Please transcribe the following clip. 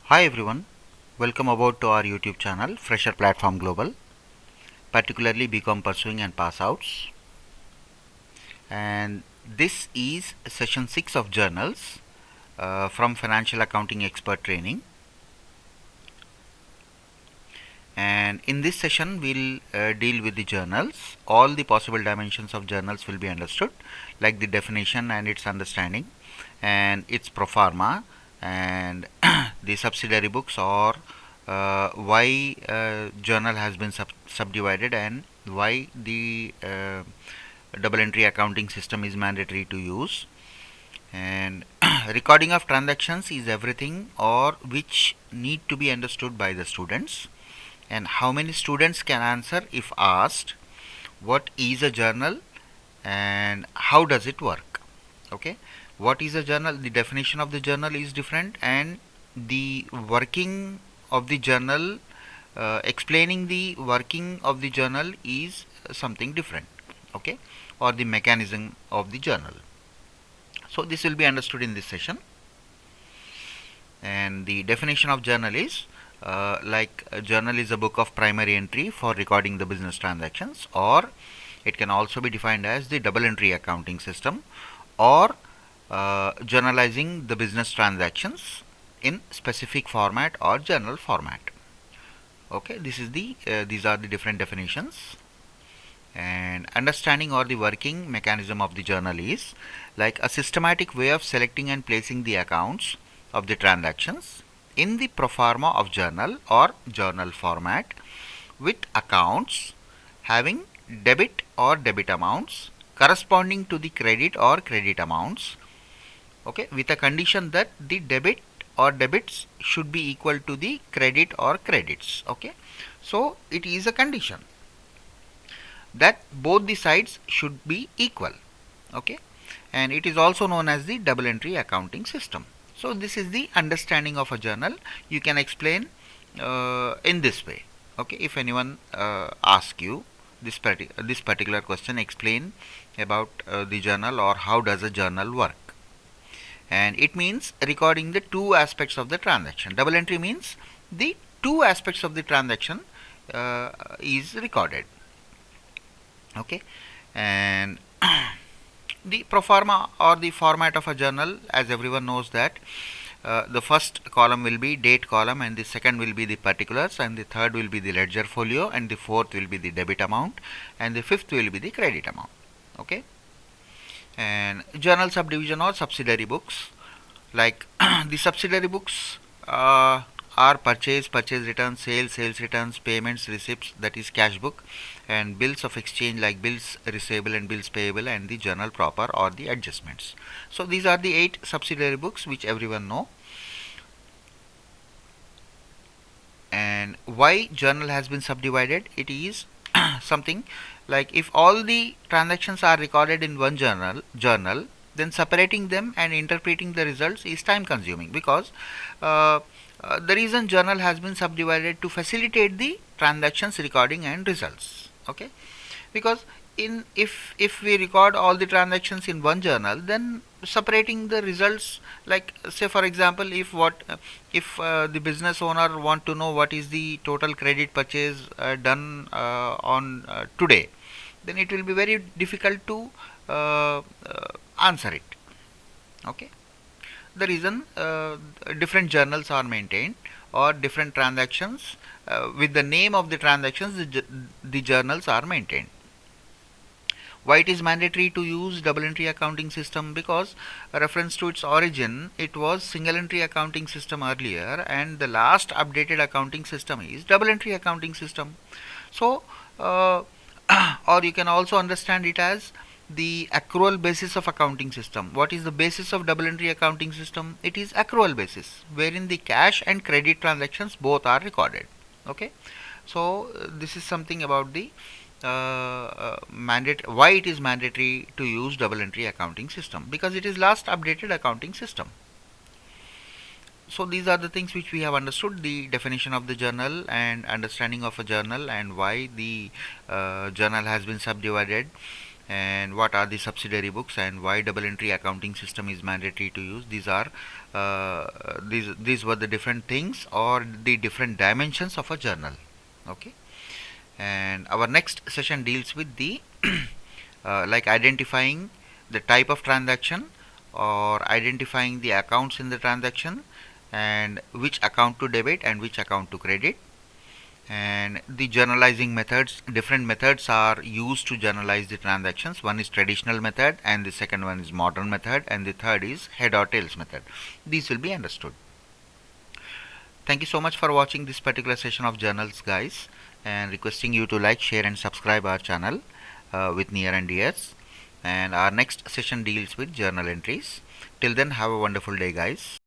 Hi everyone, welcome aboard to our YouTube channel Fresher Platform Global, particularly BCom Pursuing and Pass Outs. And this is session 6 of journals from Financial Accounting Expert Training. And in this session, we'll deal with the journals. All the possible dimensions of journals will be understood, like the definition and its understanding, and its pro forma, and the subsidiary books, or why journal has been subdivided, and why the double entry accounting system is mandatory to use. And recording of transactions is everything or which need to be understood by the students, and how many students can answer if asked what is a journal and how does it work. Okay, what is a journal? The definition of the journal is different, and the working of the journal, explaining the working of the journal is something different. Okay, or the mechanism of the journal. So this will be understood in this session. And the definition of journal is like a journal is a book of primary entry for recording the business transactions, or it can also be defined as the double entry accounting system, or journalizing the business transactions in specific format or journal format. Okay, these are the different definitions. And understanding or the working mechanism of the journal is like a systematic way of selecting and placing the accounts of the transactions in the pro forma of journal or journal format, with accounts having debit or debit amounts corresponding to the credit or credit amounts, okay, with a condition that the debit or debits should be equal to the credit or credits. Okay, so it is a condition that both the sides should be equal. Okay, and it is also known as the double entry accounting system. So this is the understanding of a journal. You can explain in this way. Okay, if anyone asks you this particular question, explain about the journal or how does a journal work. And it means recording the two aspects of the transaction. Double entry means the two aspects of the transaction is recorded. Okay, and the pro forma or the format of a journal, as everyone knows that the first column will be date column, and the second will be the particulars, and the third will be the ledger folio, and the fourth will be the debit amount, and the fifth will be the credit amount. Okay, and journal subdivision or subsidiary books, like the subsidiary books are purchase returns, sales returns, payments, receipts, that is cash book, and bills of exchange like bills receivable and bills payable, and the journal proper or the adjustments. So these are the 8 subsidiary books which everyone know. And why journal has been subdivided? It is something like if all the transactions are recorded in one journal, then separating them and interpreting the results is time consuming, because the reason journal has been subdivided to facilitate the transactions recording and results. Okay, because if we record all the transactions in one journal, then separating the results, like say for example, if the business owner want to know what is the total credit purchase done on today, then it will be very difficult to answer it. Okay, the reason different journals are maintained, or different transactions with the name of the transactions, the journals are maintained. Why it is mandatory to use double entry accounting system? Because reference to its origin, it was single entry accounting system earlier, and the last updated accounting system is double entry accounting system. So or you can also understand it as the accrual basis of accounting system. What is the basis of double entry accounting system? It is accrual basis, wherein the cash and credit transactions both are recorded. Okay, so this is something about the why it is mandatory to use double entry accounting system, because it is last updated accounting system. So these are the things which we have understood: the definition of the journal and understanding of a journal, and why the journal has been subdivided, and what are the subsidiary books, and why double entry accounting system is mandatory to use. These are these were the different things or the different dimensions of a journal. Okay, and our next session deals with the like identifying the type of transaction or identifying the accounts in the transaction, and which account to debit and which account to credit, and the journalizing methods. Different methods are used to journalize the transactions. One is traditional method, and the second one is modern method, and the third is head or tails method. These will be understood. Thank you so much for watching this particular session of journals, guys, and requesting you to like, share and subscribe our channel with near and dears. And our next session deals with journal entries. Till then, have a wonderful day, guys.